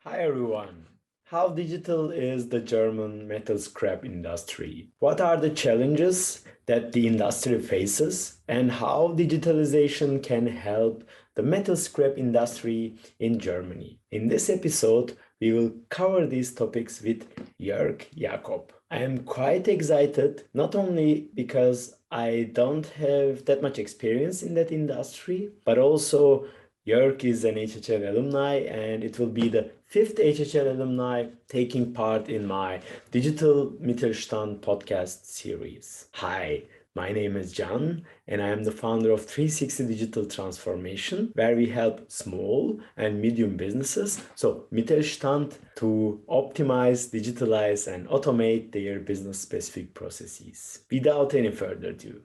Hi everyone. How digital is the German metal scrap industry? What are the challenges that the industry faces and how digitalization can help the metal scrap industry in Germany? In this episode, we will cover these topics with Jörg Jacob. I am quite excited, not only because I don't have that much experience in that industry, but also Jörg is an HHL alumni, and it will be the fifth HHL alumni taking part in my Digital Mittelstand podcast series. Hi, my name is Jan, and I am the founder of 360 Digital Transformation, where we help small and medium businesses, so Mittelstand, to optimize, digitalize, and automate their business-specific processes. Without any further ado.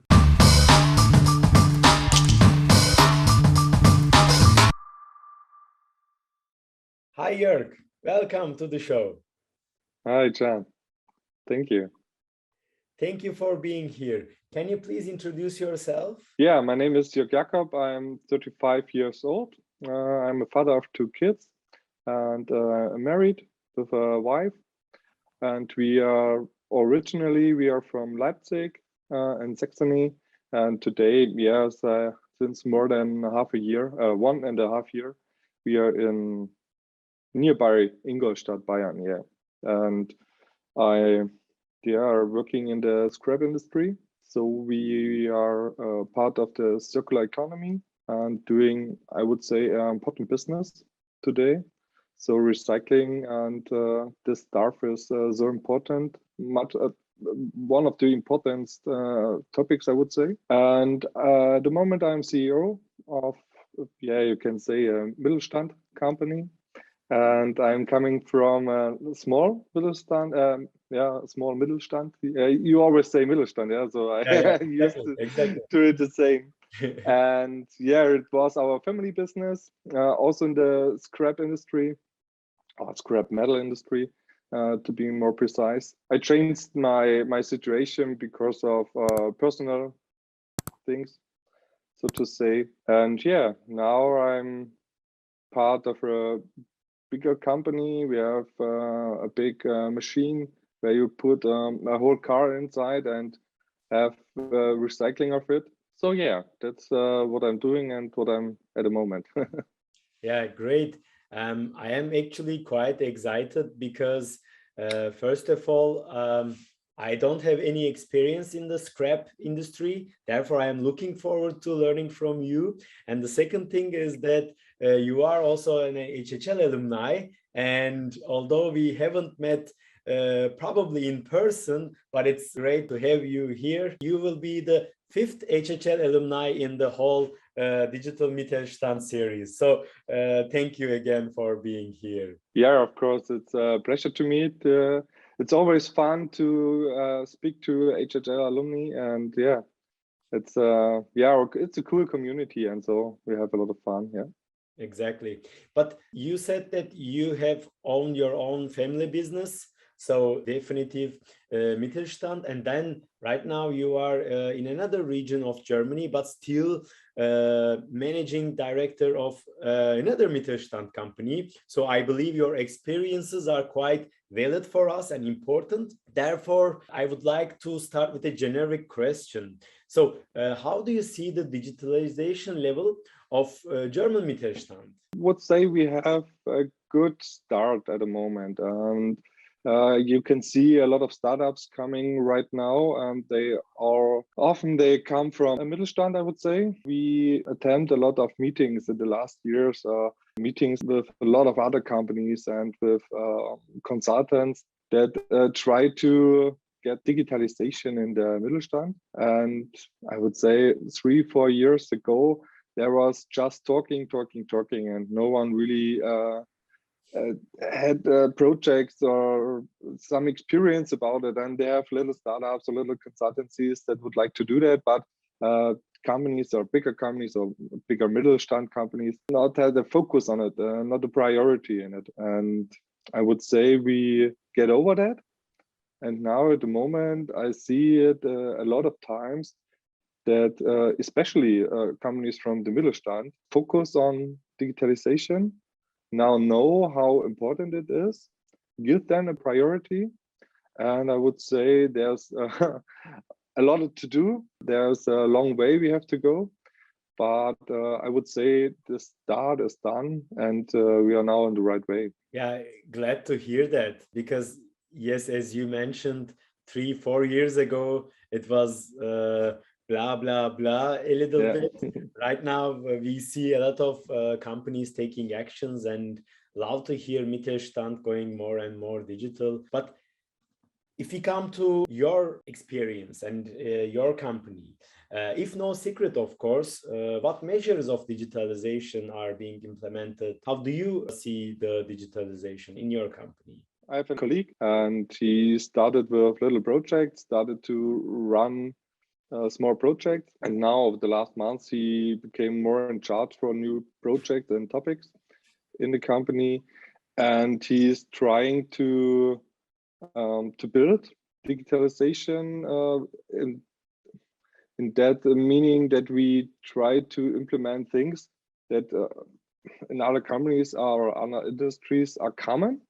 Hi, Jörg. Welcome to the show. Hi, Jan. Thank you. Thank you for being here. Can you please introduce yourself? Yeah, my name is Jörg Jacob. I'm 35 years old. I'm a father of two kids and married with a wife. And we are from Leipzig in Saxony. And today, yes, since more than half a year, 1.5 years, we are in nearby Ingolstadt, Bayern. Yeah, and they are working in the scrap industry. So we are part of the circular economy and doing, I would say, important business today. So recycling and this stuff is so important, much one of the important topics, I would say. And at the moment I'm CEO of, you can say a Mittelstand company. And I'm coming from a small Mittelstand, small Mittelstand. You always say Mittelstand, yeah. So I used to do it the same. And yeah, it was our family business, also in the scrap industry, or scrap metal industry, to be more precise. I changed my situation because of personal things, so to say. And yeah, now I'm part of a bigger company. We have a big machine where you put a whole car inside and have recycling of it. So yeah, that's what I'm doing and what I'm at the moment. Yeah, great. I am actually quite excited because first of all, I don't have any experience in the scrap industry. Therefore, I am looking forward to learning from you. And the second thing is that you are also an HHL alumni. And although we haven't met probably in person, but it's great to have you here. You will be the fifth HHL alumni in the whole Digital Mittelstand series. So thank you again for being here. Yeah, of course, it's a pleasure to meet. It's always fun to speak to HHL alumni, and yeah, it's a cool community, and so we have a lot of fun. Yeah. Exactly. But you said that you have owned your own family business, so definitive Mittelstand, and then right now you are in another region of Germany, but still managing director of another Mittelstand company. So I believe your experiences are quite valid for us and important. Therefore, I would like to start with a generic question. So how do you see the digitalization level of German Mittelstand? I would say we have a good start at the moment. And you can see a lot of startups coming right now, and they come from a Mittelstand, I would say. We attend a lot of meetings in the last years, meetings with a lot of other companies and with consultants that try to get digitalization in the Mittelstand. And I would say 3-4 years ago, there was just talking, and no one really had projects or some experience about it. And they have little startups or little consultancies that would like to do that, but companies or bigger Mittelstand companies not had a focus on it, not a priority in it. And I would say we get over that. And now at the moment, I see it a lot of times that especially companies from the Mittelstand focus on digitalization now know how important it is, give them a priority. And I would say there's a lot to do. There's a long way we have to go. But I would say the start is done and we are now on the right way. Yeah, glad to hear that, because yes, as you mentioned, 3-4 years ago, it was blah, blah, blah a little bit. Right now, we see a lot of companies taking actions, and love to hear Mittelstand going more and more digital. But if we come to your experience and your company, if no secret, of course, what measures of digitalization are being implemented? How do you see the digitalization in your company? I have a colleague and he started with little projects, started to run a small project. And now over the last months, he became more in charge for new projects and topics in the company. And he's trying to build digitalization in that meaning that we try to implement things that in other companies or other industries are common.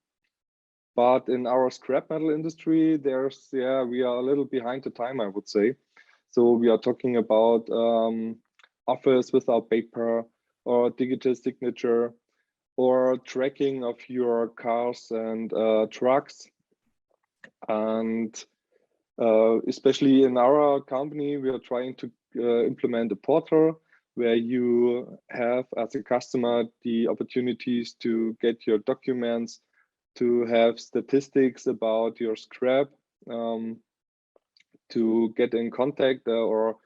But in our scrap metal industry, we are a little behind the time, I would say. So we are talking about office without paper or digital signature or tracking of your cars and trucks. And especially in our company, we are trying to implement a portal where you have, as a customer, the opportunities to get your documents, to have statistics about your scrap, to get in contact or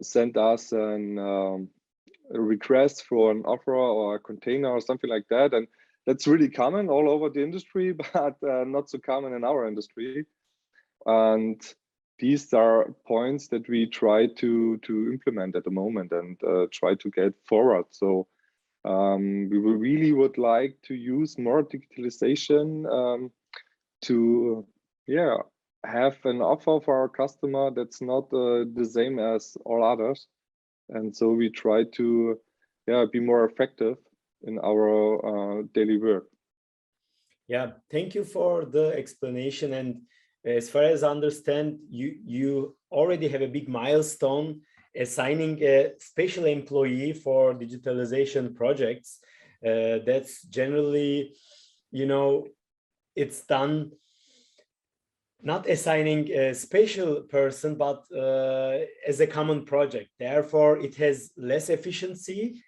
send us a request for an offer or a container or something like that. And that's really common all over the industry, but not so common in our industry. And these are points that we try to implement at the moment and try to get forward. So we really would like to use more digitalization to have an offer for our customer that's not the same as all others. And so we try to be more effective in our daily work. Yeah, thank you for the explanation. And as far as I understand, you already have a big milestone assigning a special employee for digitalization projects. That's generally, it's done not assigning a special person, but as a common project. Therefore, it has less efficiency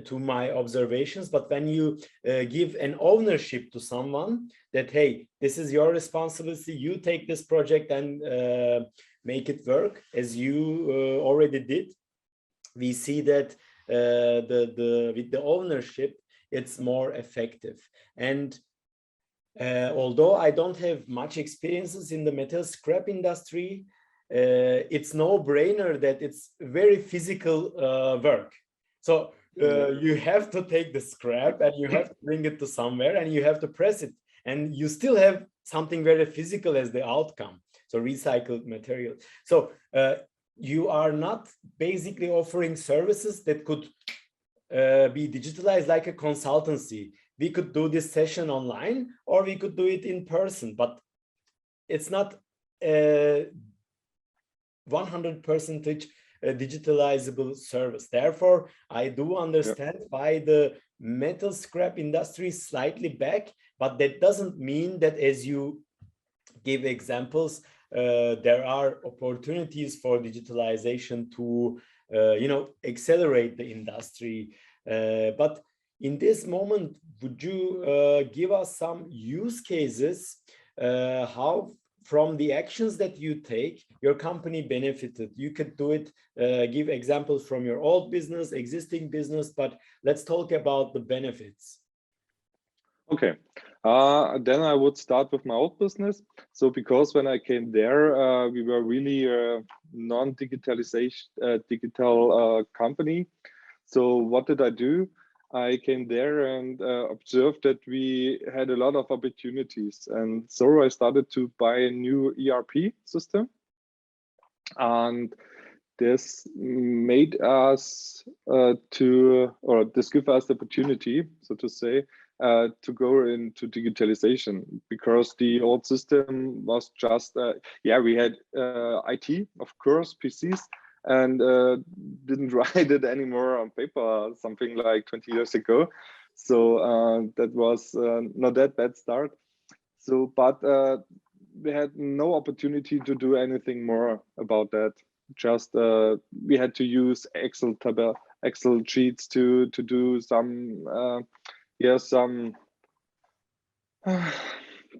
to my observations. But when you give an ownership to someone that, hey, this is your responsibility, you take this project and make it work as you already did, we see that with the ownership, it's more effective. And although I don't have much experiences in the metal scrap industry, it's no-brainer that it's very physical work. So you have to take the scrap and you have to bring it to somewhere and you have to press it. And you still have something very physical as the outcome. So recycled material. So you are not basically offering services that could be digitalized like a consultancy. We could do this session online or we could do it in person, but it's not 100% digitalizable service. Therefore, I do understand why the metal scrap industry is slightly back, but that doesn't mean that, as you give examples, there are opportunities for digitalization to accelerate the industry. But in this moment, would you give us some use cases how from the actions that you take, your company benefited? You could do it, give examples from your old business, existing business, but let's talk about the benefits. Okay, then I would start with my old business. So because when I came there, we were really a non-digitalization digital company. So what did I do? I came there and observed that we had a lot of opportunities. And so I started to buy a new ERP system. And this made us this give us the opportunity, so to say, to go into digitalization, because the old system was just we had IT, of course, PCs, and didn't write it anymore on paper, something like 20 years ago. So that was not that bad start. So, but we had no opportunity to do anything more about that. Just we had to use Excel sheets to do some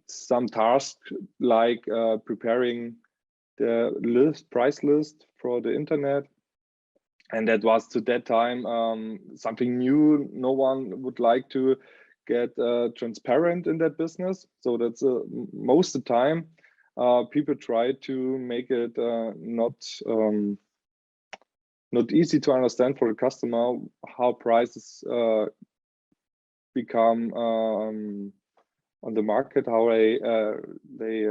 some tasks like preparing the price list for the internet. And that was to that time something new. No one would like to get transparent in that business. So that's most of the time people try to make it not easy to understand for the customer how prices become on the market, how they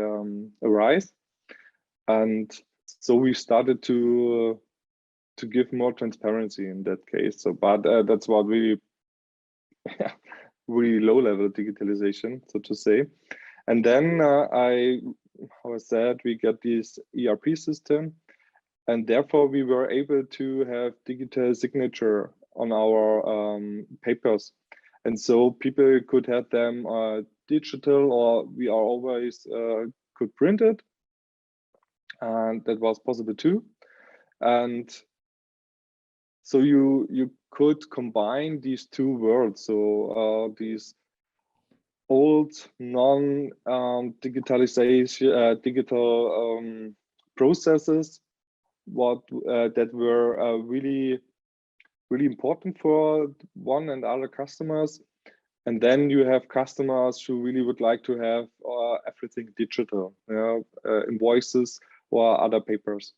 arise. And so we started to give more transparency in that case. So, but that's what really low level digitalization, so to say. And then how I said, we get this ERP system, and therefore we were able to have digital signature on our papers. And so people could have them digital, or we are always could print it, and that was possible too. And so you could combine these two worlds. So these old non-digitalization digital processes, that were really important for one and other customers. And then you have customers who really would like to have everything digital, invoices or other papers.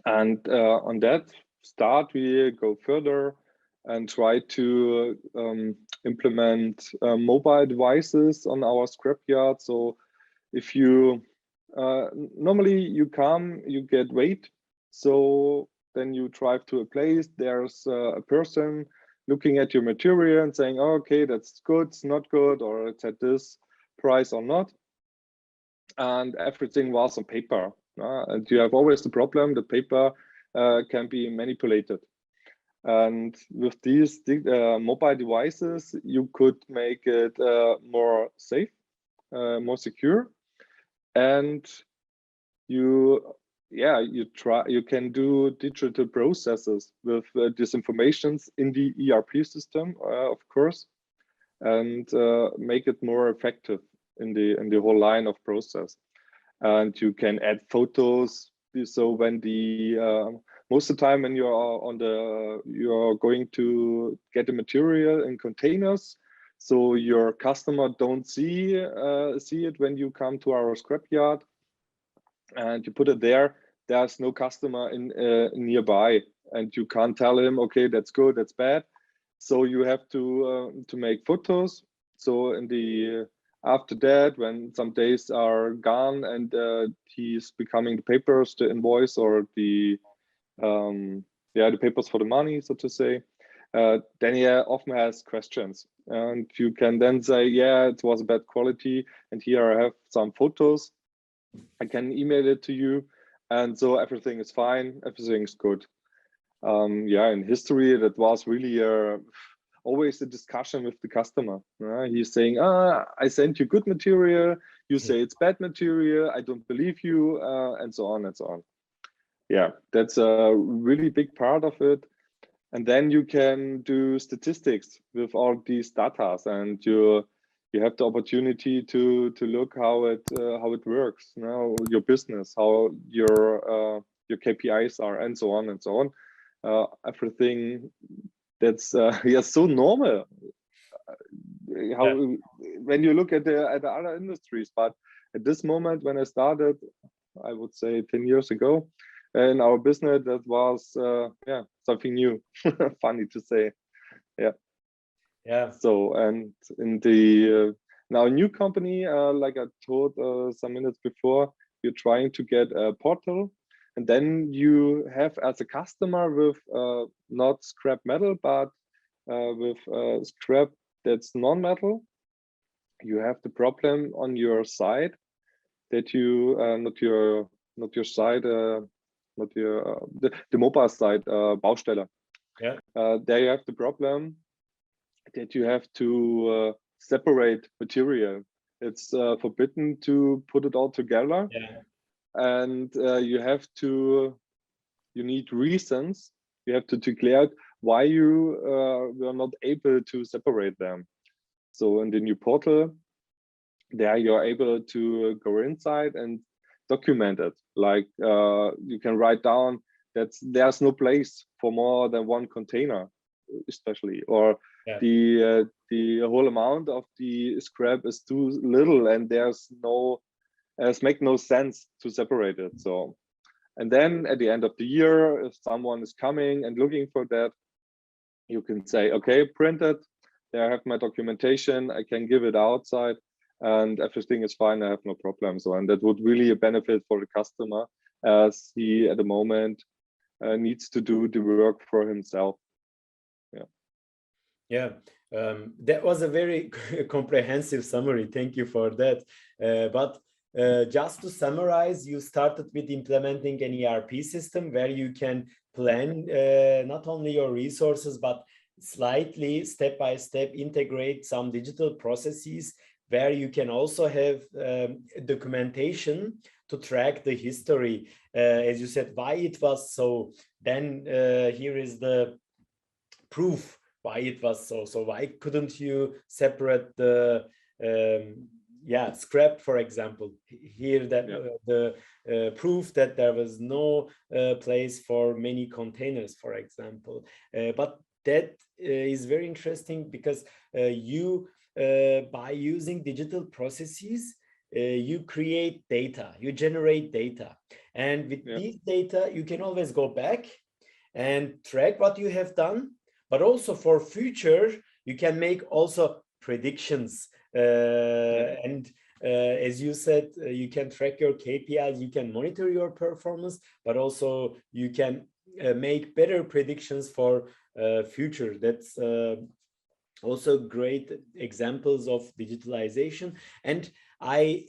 And on that start, we go further and try to implement mobile devices on our scrapyard. So if you normally you come, you get weight. So then you drive to a place, there's a person looking at your material and saying, oh, okay, that's good, it's not good, or it's at this price or not. And everything was on paper. And you have always the problem, the paper can be manipulated. And with these mobile devices, you could make it more safe, more secure, and you can do digital processes with these informations in the ERP system, of course, and make it more effective in the whole line of process. And you can add photos. So when most of the time when you're going to get the material in containers, so your customer don't see it when you come to our scrapyard, and you put it there. There's no customer in nearby, and you can't tell him, okay, that's good, that's bad. So you have to make photos. So in the after that, when some days are gone and he's becoming the papers, the invoice, or the papers for the money, so to say, then he often has questions, and you can then say, yeah, it was a bad quality, and here I have some photos, I can email it to you, and so everything is fine, everything is good. In history, that was really always a discussion with the customer. He's saying, I sent you good material, you say it's bad material, I don't believe you, and so on and so on. Yeah, that's a really big part of it. And then you can do statistics with all these data, and you have the opportunity to look how it works, your business, how your KPIs are, and so on and so on. Everything that's so normal. When you look at the other industries, but at this moment when I started, I would say 10 years ago, in our business, that was something new. Funny to say. So, and in the now new company, like I told some minutes before, we're trying to get a portal And then you have as a customer with not scrap metal, but with scrap that's non-metal, you have the problem on your side that you not your side, not your the mobile side, Baustelle. Yeah. There you have the problem that you have to separate material. It's forbidden to put it all together, Yeah. and you need reasons. You have to declare why you were not able to separate them. So in the new portal, there you're able to go inside and document it. Like you can write down that there's no place for more than one container, especially, or Yeah. the whole amount of the scrap is too little and there's no make no sense to separate it. So, and then at the end of the year, if someone is coming and looking for that, you can say, okay, print it. There I have my documentation. I can give it outside and everything is fine. I have no problem. So, and that would really a benefit for the customer, as he at the moment needs to do the work for himself. Yeah, that was a very comprehensive summary. Thank you for that. But just to summarize, you started with implementing an ERP system where you can plan not only your resources, but slightly step by step integrate some digital processes where you can also have documentation to track the history. As you said, why it was so. Then here is the proof why it was so. So why couldn't you separate the scrap, for example? Here that the proof that there was no place for many containers, for example. But that is very interesting because you by using digital processes, you create data, you generate data, and with these data you can always go back and track what you have done. But also for future, you can make also predictions. And as you said, you can track your KPIs, you can monitor your performance, but also you can make better predictions for future. That's also great examples of digitalization. And I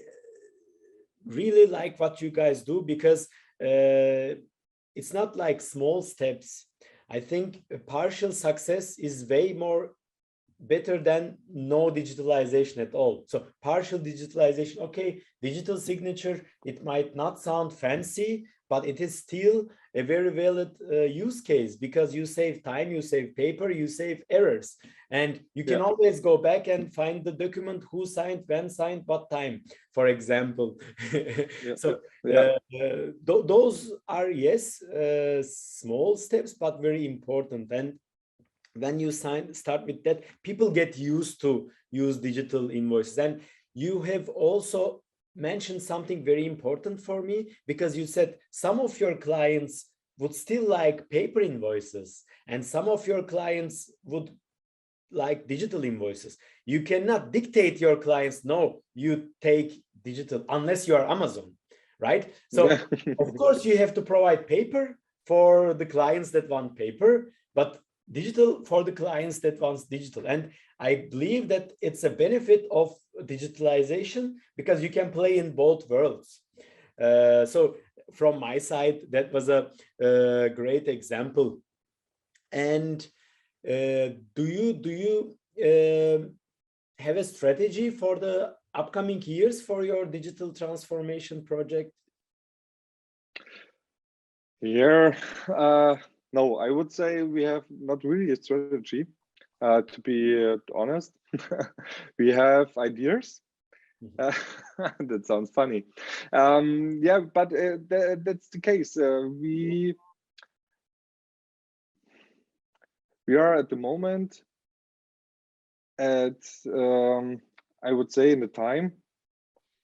really like what you guys do because it's not like small steps. I think a partial success is way more better than no digitalization at all. So partial digitalization, okay, digital signature, it might not sound fancy, but it is still a very valid use case because you save time, you save paper, you save errors, and you can always go back and find the document who signed, when signed, what time, for example. So those are, yes, small steps, but very important. And when you start with that, people get used to use digital invoices. And you have also mentioned something very important for me, because you said some of your clients would still like paper invoices and some of your clients would like digital invoices. You cannot dictate your clients, no, you take digital, unless you are Amazon, right? So of course you have to provide paper for the clients that want paper, but digital for the clients that wants digital. And I believe that it's a benefit of digitalization because you can play in both worlds. So from my side, that was a great example. And do you have a strategy for the upcoming years for your digital transformation project? No, I would say we have not really a strategy, to be honest. We have ideas. That sounds funny. But that's the case. We are at the moment at, I would say, in the time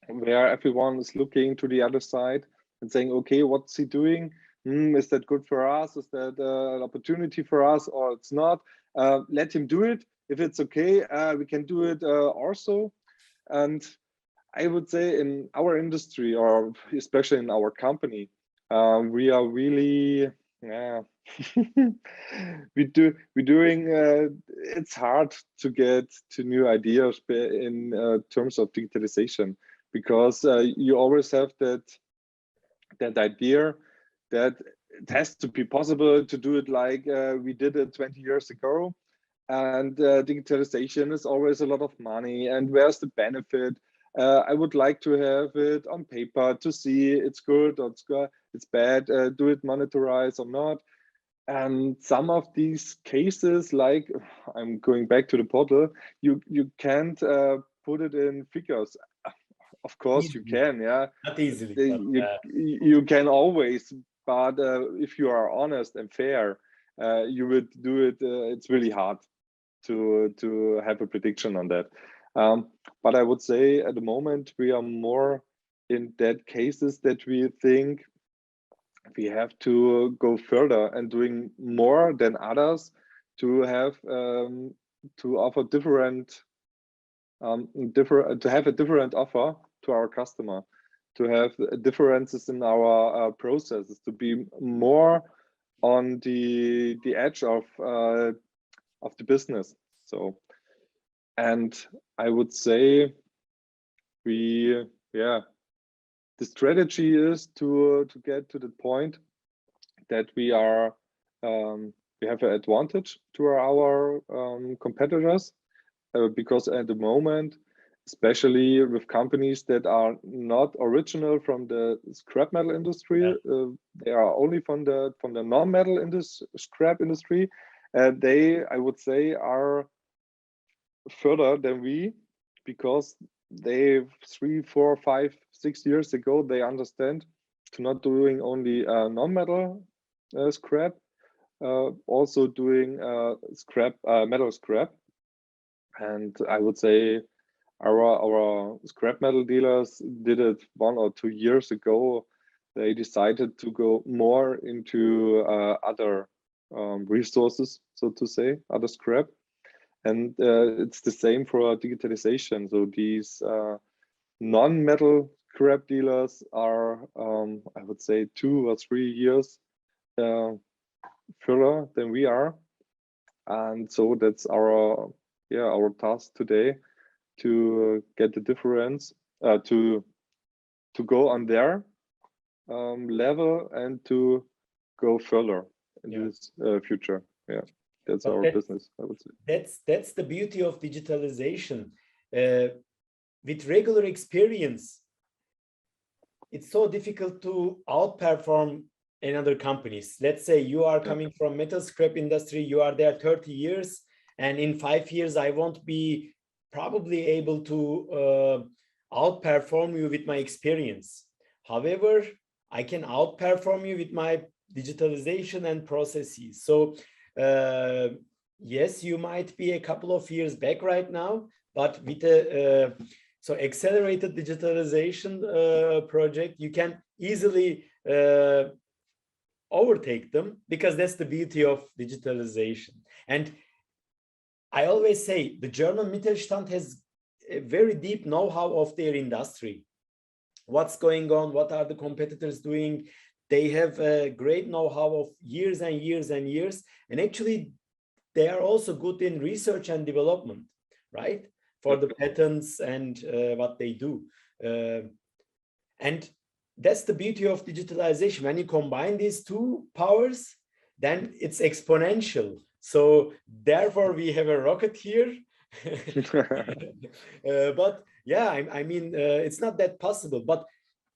where everyone is looking to the other side and saying, okay, what's he doing? Is that good for us? Is that an opportunity for us, or it's not? Let him do it. If it's okay, we can do it also. And I would say in our industry, or especially in our company, We are really, yeah, we're doing. It's hard to get to new ideas in terms of digitalization, because you always have that idea that it has to be possible to do it like we did it 20 years ago, and digitalization is always a lot of money, and where's the benefit? I would like to have it on paper to see it's good or it's bad, do it monetarize or not. And some of these cases, like I'm going back to the portal, you can't put it in figures. Of course you Easily. can, yeah. Not easily, but You can always, but if you are honest and fair, you would do it. It's really hard to have a prediction on that. But I would say at the moment we are more in that cases that we think we have to go further and doing more than others to have to offer different to have a different offer to our customer, to have differences in our processes, to be more on the edge of the business. So, and I would say we, yeah, the strategy is to get to the point that we are we have an advantage to our competitors, because at the moment, especially with companies that are not original from the scrap metal industry, they are only from the non-metal scrap industry. They, I would say, are further than we, because they 3, 4, 5, 6 years ago they understand to not doing only non-metal scrap, also doing scrap metal scrap. And I would say our scrap metal dealers did it 1 or 2 years ago. They decided to go more into other resources, so to say, other scrap. And it's the same for digitalization. So these non-metal scrap dealers are, I would say, 2 or 3 years further than we are. And so that's our task today, to get the difference, to go on their level and to go further in this future. Yeah, that's our business, I would say. That's the beauty of digitalization. With regular experience, it's so difficult to outperform another companies. Let's say you are coming from metal scrap industry, you are there 30 years, and in 5 years I won't be probably able to outperform you with my experience. However, I can outperform you with my digitalization and processes. So yes, you might be a couple of years back right now, but with a so accelerated digitalization project, you can easily overtake them, because that's the beauty of digitalization. And I always say the German Mittelstand has a very deep know-how of their industry. What's going on? What are the competitors doing? They have a great know-how of years and years and years. And actually, they are also good in research and development, right? For the patents and what they do. And that's the beauty of digitalization. When you combine these two powers, then it's exponential. So therefore, we have a rocket here. But yeah, I mean, it's not that possible. But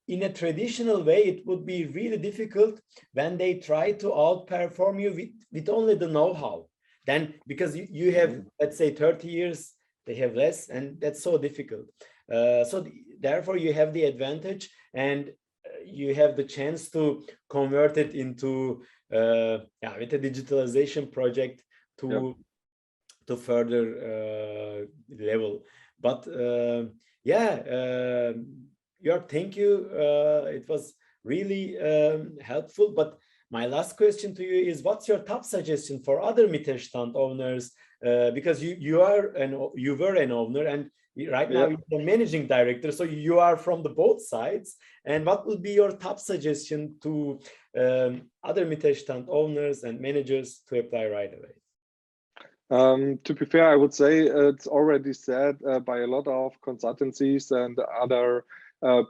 in a traditional way, it would be really difficult when they try to outperform you with only the know-how. Then, because you have, let's say, 30 years, they have less, and that's so difficult. So therefore, you have the advantage, and you have the chance to convert it into with a digitalization project to further level. But Jörg, thank you. It was really helpful. But my last question to you is, what's your top suggestion for other Mittelstand owners? Because you were an owner, and Right now, you're the managing director, so you are from the both sides. And what would be your top suggestion to other Mittelstand owners and managers to apply right away? To be fair, I would say it's already said by a lot of consultancies and other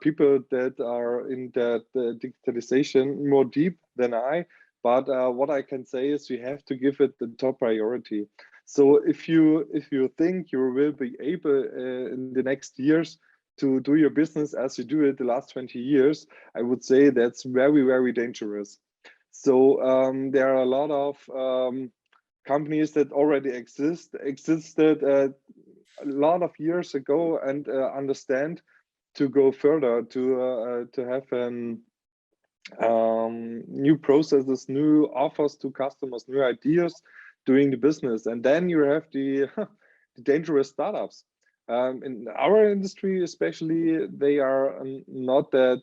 people that are in the digitalization more deep than I. But what I can say is we have to give it the top priority. So if you think you will be able in the next years to do your business as you do it the last 20 years, I would say that's very, very dangerous. So there are a lot of companies that already existed a lot of years ago and understand to go further to have new processes, new offers to customers, new ideas doing the business. And then you have the, the dangerous startups. In our industry, especially, they are not that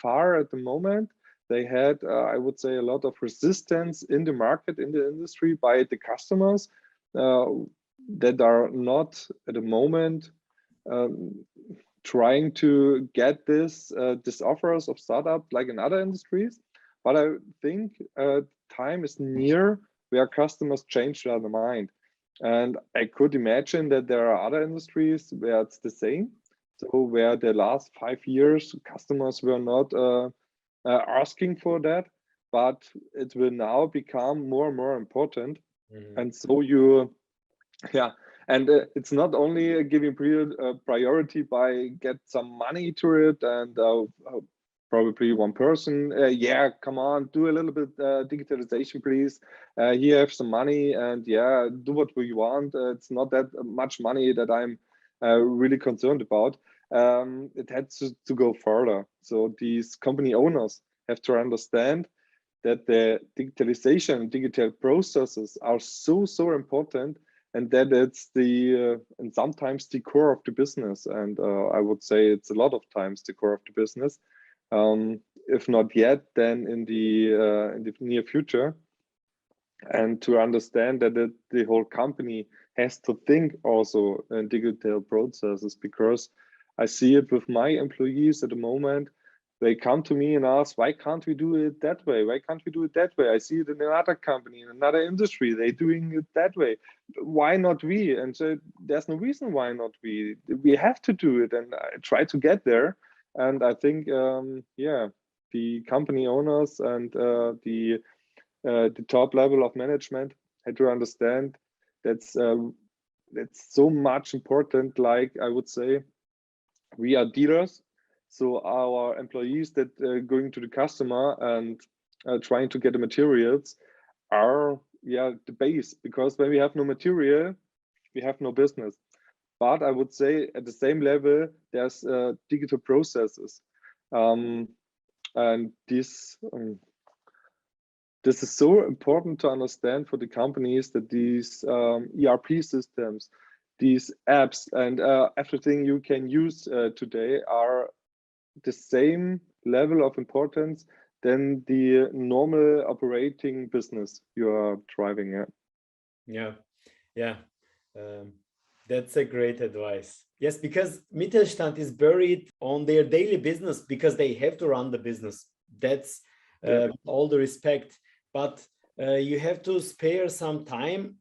far at the moment. They had, I would say, a lot of resistance in the market, in the industry by the customers that are not at the moment trying to get this offers of startup like in other industries. But I think time is near where customers change their mind. And I could imagine that there are other industries where it's the same. So where the last 5 years customers were not asking for that, but it will now become more and more important. And so and it's not only giving priority by get some money to it and probably one person, yeah, come on, do a little bit digitalization, please. Here you have some money and yeah, do what we want. It's not that much money that I'm really concerned about. It had to go further. So these company owners have to understand that the digitalization, digital processes are so important, and that it's the and sometimes the core of the business. And I would say it's a lot of times the core of the business. If not yet, then in the near future. And to understand that the whole company has to think also in digital processes, because I see it with my employees at the moment. They come to me and ask, why can't we do it that way? Why can't we do it that way? I see it in another company, in another industry, they're doing it that way. Why not we? And so there's no reason why not we. We have to do it, and I try to get there. And I think, yeah, the company owners and the top level of management had to understand that's so much important. Like I would say, we are dealers, so our employees that going to the customer and trying to get the materials are the base, because when we have no material, we have no business. But I would say at the same level, there's digital processes, and this is so important to understand for the companies, that these ERP systems, these apps, and everything you can use today are the same level of importance than the normal operating business you are driving at. Yeah. That's a great advice. Yes, because Mittelstand is buried on their daily business because they have to run the business. That's all the respect. But you have to spare some time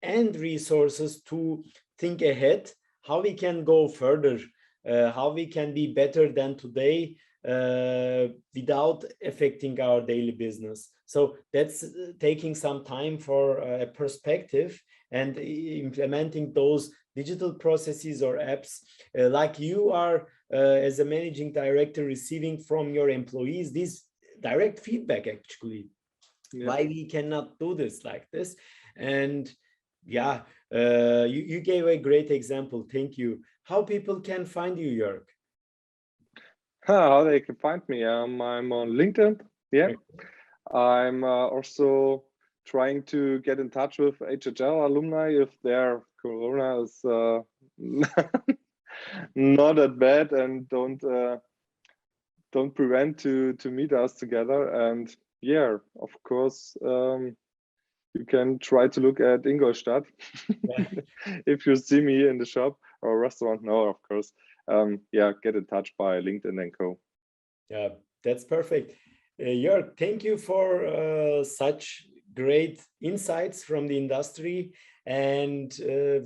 and resources to think ahead how we can go further, how we can be better than today without affecting our daily business. So that's taking some time for a perspective and implementing those digital processes or apps like you are as a managing director receiving from your employees this direct feedback, actually. Why we cannot do this like this. And you gave a great example. Thank you. How people can find you, Jörg? How they can find me? I'm on LinkedIn. Yeah. I'm also trying to get in touch with HHL Alumni if their Corona is not that bad and don't prevent to meet us together. And yeah, of course, you can try to look at Ingolstadt. Yeah. If you see me in the shop or restaurant, no, of course. Yeah, get in touch by LinkedIn and co. Yeah, that's perfect. Jörg, thank you for such great insights from the industry, and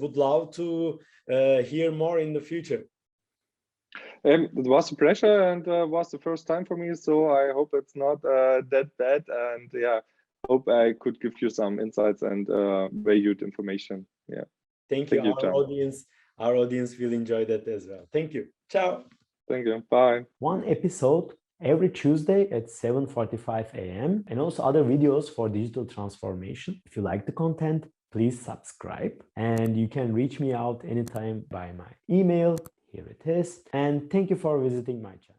would love to hear more in the future. It was a pleasure and was the first time for me, so I hope it's not that bad. And yeah, hope I could give you some insights and valued information. Yeah, Thank you. thank you, John. Our audience will enjoy that as well. Thank you. Ciao. Thank you. Bye. One episode every Tuesday at 7:45 a.m. and also other videos for digital transformation. If you like the content, please subscribe, and you can reach me out anytime by my email. Here it is. And thank you for visiting my channel.